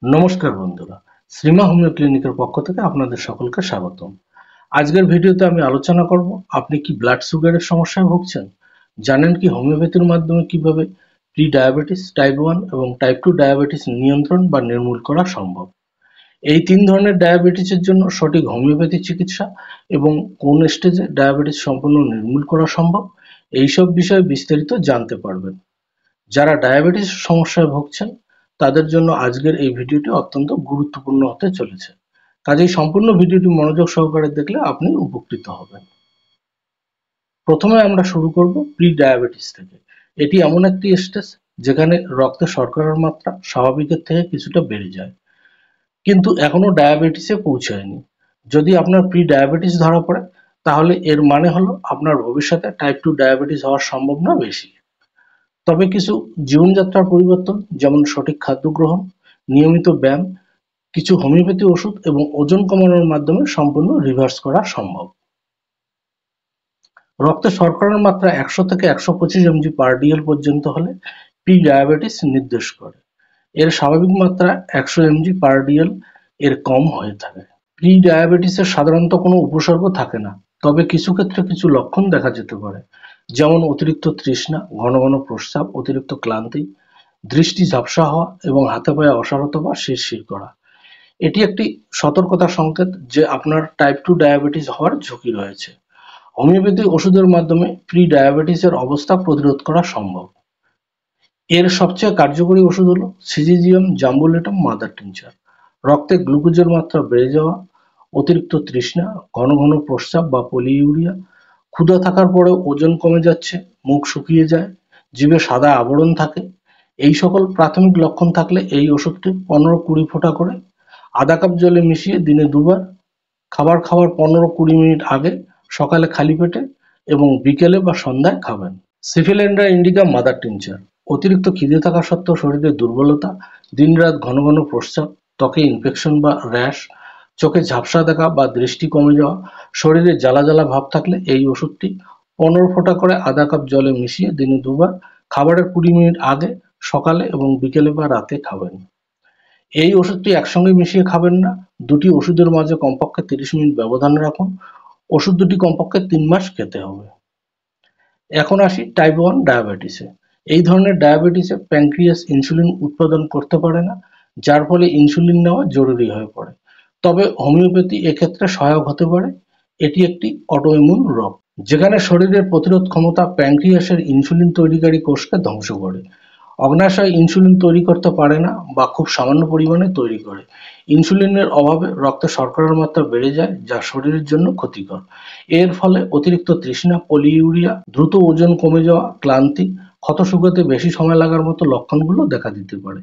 নমস্কার বন্ধুরা, শ্রীমা হোমিও ক্লিনিকের পক্ষ থেকে আপনাদের সকলকে স্বাগতম। আজকের ভিডিওতে আমি আলোচনা করব, আপনি কি ব্লাড সুগারের সমস্যায় ভুগছেন? জানেন কি হোমিওপ্যাথির মাধ্যমে কিভাবে প্রি ডায়াবেটিস, টাইপ 1 এবং টাইপ 2 ডায়াবেটিস নিয়ন্ত্রণ বা নির্মূল করা সম্ভব? এই তিন ধরনের ডায়াবেটিসের জন্য সঠিক হোমিওপ্যাথি চিকিৎসা এবং কোন স্টেজে ডায়াবেটিস সম্পূর্ণ নির্মূল করা সম্ভব, এইসব বিষয়ে বিস্তারিত জানতে পারবেন। যারা ডায়াবেটিস সমস্যায় ভুগছেন তাদের জন্য আজকের এই ভিডিওটি অত্যন্ত গুরুত্বপূর্ণ হতে চলেছে। কাজেই সম্পূর্ণ ভিডিওটি মনোযোগ সহকারে দেখলে আপনি উপকৃত হবেন। প্রথমে আমরা শুরু করব প্রি ডায়াবেটিস থেকে। এটি এমন একটি স্টেজ যেখানে রক্তে শর্করার মাত্রা স্বাভাবিকের থেকে কিছুটা বেড়ে যায়, কিন্তু এখনো ডায়াবেটিসে পৌঁছায়নি। যদি আপনার প্রি ডায়াবেটিস ধরা পড়ে, তাহলে এর মানে হলো আপনার ভবিষ্যতে টাইপ 2 ডায়াবেটিস হওয়ার সম্ভাবনা বেশি। তবে কিছু জীবনযাত্রার পরিবর্তন, যেমন সঠিক খাদ্য গ্রহণ, নিয়মিত ব্যায়াম, কিছু হোমিওপ্যাথি ওষুধ এবং ওজন কমানোর মাধ্যমে সম্পূর্ণ রিভার্স করা সম্ভব। রক্তে শর্করার মাত্রা 100 থেকে 125 mg পার ডিএল পর্যন্ত হলে প্রি ডায়াবেটিস নির্দেশ করে। এর স্বাভাবিক মাত্রা 100 mg পার ডিএল এর কম হয়ে থাকে। প্রি ডায়াবেটিসের সাধারণত কোনো উপসর্গ থাকে না, তবে কিছু ক্ষেত্রে কিছু লক্ষণ দেখা যেতে পারে, যেমন অতিরিক্ত তৃষ্ণা, ঘন ঘন প্রস্রাব, অতিরিক্ত ক্লান্তি, দৃষ্টি ঝাপসা হওয়া এবং হাতে পায়ে অসাড়তা বা শিরশির করা। এটি একটি সতর্কতার সংকেত যে আপনার টাইপ 2 ডায়াবেটিস হওয়ার ঝুঁকি রয়েছে। হোমিওপ্যাথি ওষুধের মাধ্যমে প্রি ডায়াবেটিসের অবস্থা প্রতিরোধ করা সম্ভব। এর সবচেয়ে কার্যকরী ওষুধ হলো সিজিজিয়াম জাম্বুলেটাম মাদার টিনচার। রক্তে গ্লুকোজের মাত্রা বেড়ে যাওয়া, অতিরিক্ত তৃষ্ণা, ঘন ঘন প্রস্রাব বা পলিইউরিয়া, ক্ষুধা থাকার পরেও ওজন কমে যাচ্ছে, মুখ শুকিয়ে যায়, জিভে সাদা আবরণ থাকে, এই সকল প্রাথমিক লক্ষণ থাকলে এই ওষুধটি 15-20 ফোঁটা করে আধা কাপ জলে মিশিয়ে দিনে দুবার, খাবার খাওয়ার 15-20 মিনিট আগে, সকালে খালি পেটে এবং বিকেলে বা সন্ধ্যায় খাবেন। সিফিলেন্ড্রা ইন্ডিকা মাদার টিনচার। অতিরিক্ত খিদে থাকা সত্ত্বেও শরীরে দুর্বলতা, দিনরাত ঘন ঘন প্রস্রাব, ত্বকে ইনফেকশন বা র্যাশ, চোখে ঝাপসা দেখা বা দৃষ্টি কমে যাওয়া, শরীরে জ্বালা জ্বালা ভাব থাকলে এই ওষুধটি 15 ফোঁটা করে আধা কাপ জলে মিশিয়ে দিনে দুবার, খাবারের 20 মিনিট আগে, সকালে এবং বিকেলে বা রাতে খাবেন। এই ওষুধটি একসঙ্গে মিশিয়ে খাবেন না, দুটি ওষুধের মাঝে কমপক্ষে 30 মিনিট ব্যবধান রাখুন। ওষুধ দুটি কমপক্ষে 3 মাস খেতে হবে। এখন আসি টাইপ 1 ডায়াবেটিসে। এই ধরনের ডায়াবেটিসে প্যানক্রিয়াস ইনসুলিন উৎপাদন করতে পারে না, যার ফলে ইনসুলিন নেওয়া জরুরি হয়ে পড়ে। তবে হোমিওপ্যাথি এক্ষেত্রে সহায়ক হতে পারে। এটি একটি অটোইমিউন রোগ, যেখানে শরীরের প্রতিরোধ ক্ষমতা প্যানক্রিয়াসের ইনসুলিন তৈরিকারী কোষকে ধ্বংস করে। অগ্নাশয় ইনসুলিন তৈরি করতে পারে না বা খুব সামান্য পরিমাণে তৈরি করে। ইনসুলিনের অভাবে রক্তে শর্করার মাত্রা বেড়ে যায়, যা শরীরের জন্য ক্ষতিকর। এর ফলে অতিরিক্ত তৃষ্ণা, পলিইউরিয়া, দ্রুত ওজন কমে যাওয়া, ক্লান্তি, ক্ষত শুকাতে বেশি সময় লাগার মতো লক্ষণগুলো দেখা দিতে পারে।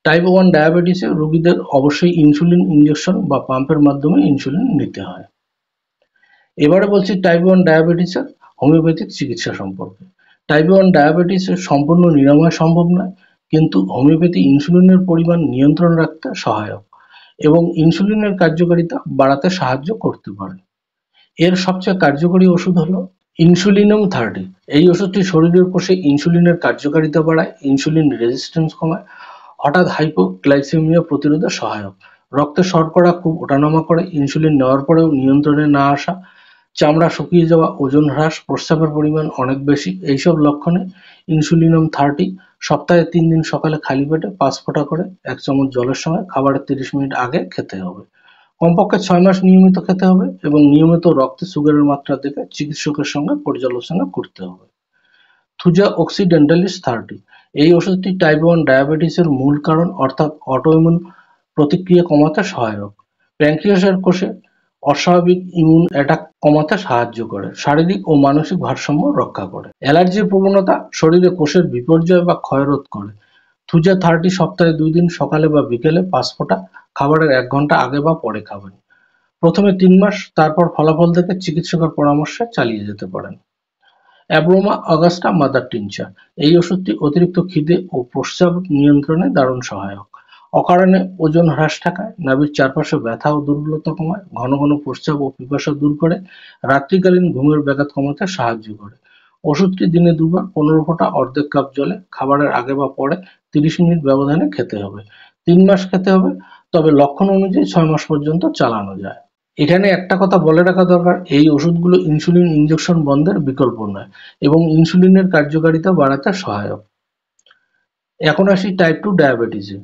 টাইপ 1 ডায়াবেটিসে রোগীদের অবশ্যই ইনসুলিন ইনজেকশন বা পাম্পের মাধ্যমে ইনসুলিন নিতে হয়। এবারে বলছি টাইপ 1 ডায়াবেটিসের হোমিওপ্যাথিক চিকিৎসা সম্পর্কে। টাইপ 1 ডায়াবেটিসের সম্পূর্ণ নিরাময় সম্ভব নয়, কিন্তু হোমিওপ্যাথি ইনসুলিনের পরিমাণ নিয়ন্ত্রণ রাখতে সহায়ক এবং ইনসুলিনের কার্যকারিতা বাড়াতে সাহায্য করতে পারে। এর সবচেয়ে কার্যকরী ওষুধ হলো ইনসুলিনাম 30। এই ওষুধটি শরীরের কোষে ইনসুলিনের কার্যকারিতা বাড়ায়, ইনসুলিন রেজিস্ট্যান্স কমায়, হঠাৎ হাইপোগ্লাইসেমিয়া প্রতিরোধে সহায়ক, রক্তে শর্করা খুব ওঠানামা করে, ইনসুলিন নেওয়ার পরেও নিয়ন্ত্রণে না আসা, চামড়া শুকিয়ে যাওয়া, ওজন হ্রাস, প্রস্রাবের পরিমাণ অনেক বেশি, এইসব লক্ষণে ইনসুলিনাম 30 সপ্তাহে 3 দিন সকালে খালি পেটে 5 ফোঁটা করে 1 চামচ জলের সঙ্গে খাবারের 30 মিনিট আগে খেতে হবে। কমপক্ষে 6 মাস নিয়মিত খেতে হবে এবং নিয়মিত রক্তে সুগারের মাত্রা দেখে চিকিৎসকের সঙ্গে পর্যালোচনা করতে হবে। Thuja occidentalis 30। এই ওষুধটি টাইপ 1 ডায়াবেটিসের মূল কারণ অর্থাৎ অটোইমিউন প্রতিক্রিয়া কমাতে সহায়ক। প্যানক্রিয়াসের কোষে অস্বাভাবিক ইমিউন অ্যাটাক কমাতে সাহায্য করে, শারীরিক ও মানসিক ভারসাম্য রক্ষা করে। অ্যালার্জির প্রবণতা, শরীরে কোষের বিপর্যয় বা ক্ষয় রোধ করে। থুজা 30 সপ্তাহে 2 দিন সকালে বা বিকেলে 5 ফোঁটা, খাবারের 1 ঘন্টা আগে বা পরে খাবেন। প্রথমে 3 মাস, তারপর ফলাফল দেখে চিকিৎসকের পরামর্শে চালিয়ে যেতে পারেন। Abroma Augusta mother tincture. এই ওষুধটি অতিরিক্ত খিদে ও প্রস্রাব নিয়ন্ত্রণে দারুণ সহায়ক। অকারণে ওজন হ্রাস ঠেকায়, নাভির চারপাশে ব্যথা ও দুর্বলতা কমায়, ঘন ঘন প্রস্রাব ও পিপাসা দূর করে, রাত্রিকালীন ঘুমের ব্যাঘাত কমাতে সাহায্য করে। ওষুধটি দিনে দুবার 15 ফোঁটা অর্ধেক কাপ জলে খাবারের আগে বা পরে 30 মিনিট ব্যবধানে খেতে হবে। 3 মাস খেতে হবে, তবে লক্ষণ অনুযায়ী 6 মাস পর্যন্ত চালানো যায়। এখানে একটা কথা বলে রাখা দরকার, এই ওষুধগুলো ইনসুলিন ইনজেকশন বন্ধের বিকল্প নয় এবং ইনসুলিনের কার্যকারিতা বাড়াতে সহায়ক। এখন আসি টাইপ 2 ডায়াবেটিসে,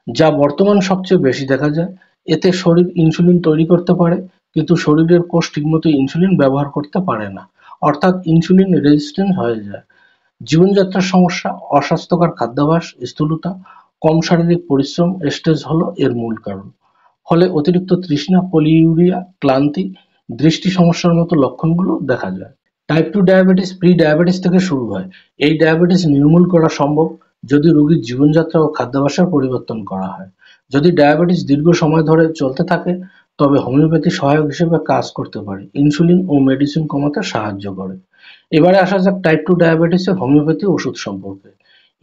যা বর্তমান সবচেয়ে বেশি দেখা যায়। এতে শরীর ইনসুলিন তৈরি করতে পারে, কিন্তু শরীরের কোষ ঠিকমতো ইনসুলিন ব্যবহার করতে পারে না, অর্থাৎ ইনসুলিন রেজিস্ট্যান্ট হয়ে যায়। জীবনযাত্রার সমস্যা, অস্বাস্থ্যকর খাদ্যাভ্যাস, স্থূলতা, কম শারীরিক পরিশ্রম, স্ট্রেস হলো এর মূল কারণ। ফলে অতিরিক্ত তৃষ্ণা, পলিইউরিয়া, ক্লান্তি, দৃষ্টি সমস্যার মতো লক্ষণগুলো দেখা যায়। টাইপ 2 ডায়াবেটিস প্রি ডায়াবেটিস থেকে শুরু হয়। এই ডায়াবেটিস নির্মূল করা সম্ভব যদি রোগীর জীবনযাত্রা ও খাদ্যাভ্যাসের পরিবর্তন করা হয়। যদি ডায়াবেটিস দীর্ঘ সময় ধরে চলতে থাকে, তবে হোমিওপ্যাথি সহায়ক হিসেবে কাজ করতে পারে, ইনসুলিন ও মেডিসিন কমাতে সাহায্য করে। এবারে আসা যাক টাইপ 2 ডায়াবেটিসের হোমিওপ্যাথি ওষুধ সম্পর্কে।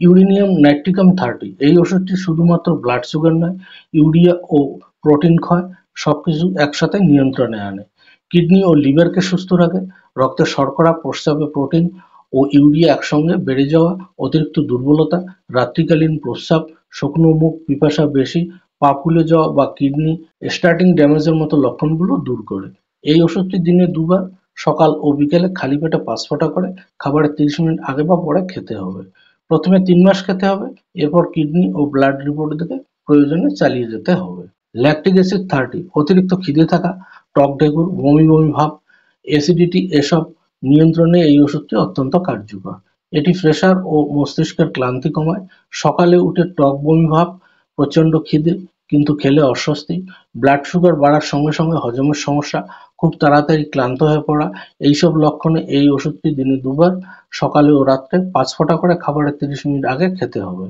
ইউরেনিয়াম নাইট্রিকাম 30 এই ওষুধটি শুধুমাত্র ব্লাড সুগার নয়, ইউরিয়া ও প্রোটিন ক্ষয় সবকিছু একসাথে নিয়ন্ত্রণে আনে। কিডনি ও লিভারকে সুস্থ রাখে। রক্তে শর্করা, প্রস্রাবে প্রোটিন ও ইউরিয়া একসঙ্গে বেড়ে যাওয়া, অতিরিক্ত দুর্বলতা, রাত্রিকালীন প্রস্রাব, শুকনো মুখ, পিপাসা বেশি, পা ফুলে যাওয়া বা কিডনি স্টার্টিং ড্যামেজের মতো লক্ষণগুলো দূর করে। এই ওষুধটি দিনে 2 বার, সকাল ও বিকেলে খালি পেটে 5 ফোঁটা করে খাবারের 30 মিনিট আগে বা পরে খেতে হবে। প্রথমে 3 মাস খেতে হবে, এরপর কিডনি ও ব্লাড রিপোর্ট দেখে প্রয়োজনে চালিয়ে যেতে হবে। ল্যাকটিক অ্যাসিড 30 অতিরিক্ত খিদে থাকা, টক ঢেকুর, বমি বমি ভাব, অ্যাসিডিটি এসব নিয়ন্ত্রণে এই ওষুধটি অত্যন্ত কার্যকর। এটি প্রেসার ও মস্তিষ্কের ক্লান্তি কমায়। সকালে উঠে টক বমি ভাব, প্রচণ্ড খিদে কিন্তু খেলে অস্বস্তি, ব্লাড সুগার বাড়ার সঙ্গে সঙ্গে হজমের সমস্যা, খুব তাড়াতাড়ি ক্লান্ত হয়ে পড়া, এইসব লক্ষণে এই ওষুধটি দিনে 2 বার, সকালে ও রাত্রে 5 ফোঁটা করে খাবারের 30 মিনিট আগে খেতে হবে।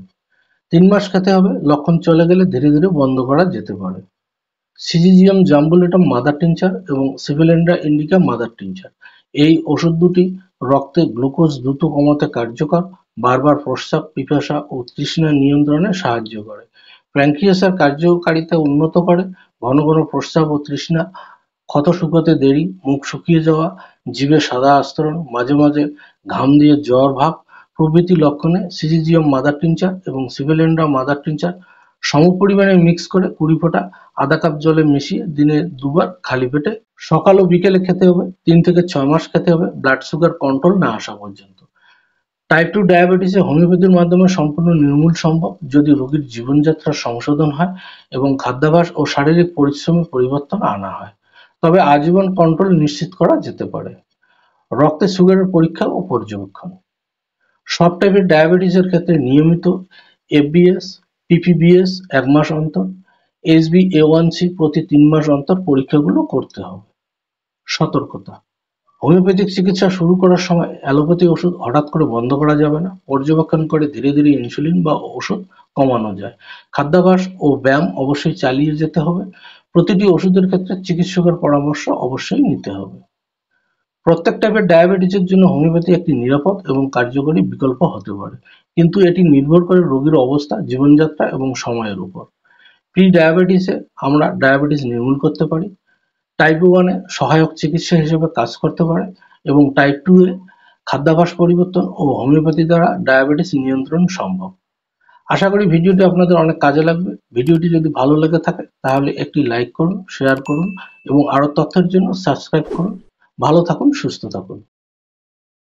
3 মাস খেতে হবে, লক্ষণ চলে গেলে ধীরে ধীরে বন্ধ করা যেতে পারে। সিজিজিয়াম জাম্বুলেটম মাদার টিনচার এবং সিভেলেন্ড্রা ইন্ডিকা মাদার টিনচার এই ওষুধ দুটি রক্তে গ্লুকোজ দ্রুত কমাতে কার্যকর, বারবার প্রস্রাব, পিপাসা ও তৃষ্ণা নিয়ন্ত্রণে সাহায্য করে, প্যানক্রিয়াসের কার্যকারিতা উন্নত করে, ঘন ঘন প্রস্রাব ও তৃষ্ণা, ক্ষত শুকাতে দেরি, মুখ শুকিয়ে যাওয়া, জিভে সাদা আস্তরণ, মাঝে মাঝে ঘাম দিয়ে জ্বর ভাব প্রভৃতি লক্ষণে সিজিজিয়াম মাদার টিনচার এবং সিভেলেন্ড্রা মাদার টিনচার সমপরিমাণে মিক্স করে 20 ফোঁটা আধা কাপ জলে মিশিয়ে দিনে 2 বার খালি পেটে সকাল ও বিকেলে খেতে হবে। 3 থেকে 6 মাস খেতে হবে, ব্লাড সুগার কন্ট্রোল না আসা পর্যন্ত। টাইপ 2 ডায়াবেটিসে হোমিওপ্যাথির মাধ্যমে সম্পূর্ণ নির্মূল সম্ভব যদি রোগীর জীবনযাত্রার সংশোধন হয় এবং খাদ্যাভ্যাস ও শারীরিক পরিশ্রমে পরিবর্তন আনা হয়। তবে আজীবন কন্ট্রোল নিশ্চিত করা যেতে পারে। রক্তে সুগারের পরীক্ষা ও পর্যবেক্ষণ। সব টাইপের ডায়াবেটিসের ক্ষেত্রে নিয়মিত এফবিএস, পিপিবিএস 1 মাস অন্তর, HbA1c প্রতি 3 মাস অন্তর পরীক্ষাগুলো করতে হবে। সতর্কতা: হোমিওপ্যাথিক চিকিৎসা শুরু করার সময় অ্যালোপ্যাথি ওষুধ হঠাৎ করে বন্ধ করা যাবে না। পর্যবেক্ষণ করে ধীরে ধীরে ইনসুলিন বা ওষুধ কমানো যায়। খাদ্যাভ্যাস ও ব্যায়াম অবশ্যই চালিয়ে যেতে হবে। প্রতিটি ওষুধের ক্ষেত্রে চিকিৎসকের পরামর্শ অবশ্যই নিতে হবে। প্রত্যেক টাইপের ডায়াবেটিসের জন্য হোমিওপ্যাথি একটি নিরাপদ এবং কার্যকরী বিকল্প হতে পারে, কিন্তু এটি নির্ভর করে রোগীর অবস্থা, জীবনযাত্রা এবং সময়ের উপর। প্রি ডায়াবেটিসে আমরা ডায়াবেটিস নির্মূল করতে পারি, টাইপ 1 এ সহায়ক চিকিৎসা হিসেবে কাজ করতে পারে এবং টাইপ 2 এ খাদ্যাভ্যাস পরিবর্তন ও হোমিওপ্যাথি দ্বারা ডায়াবেটিস নিয়ন্ত্রণ সম্ভব। আশা করি ভিডিওটি আপনাদের অনেক কাজে লাগবে। ভিডিওটি যদি ভালো লেগে থাকে তাহলে একটি লাইক করুন, শেয়ার করুন এবং আরও তথ্যের জন্য সাবস্ক্রাইব করুন। ভালো থাকুন, সুস্থ থাকুন।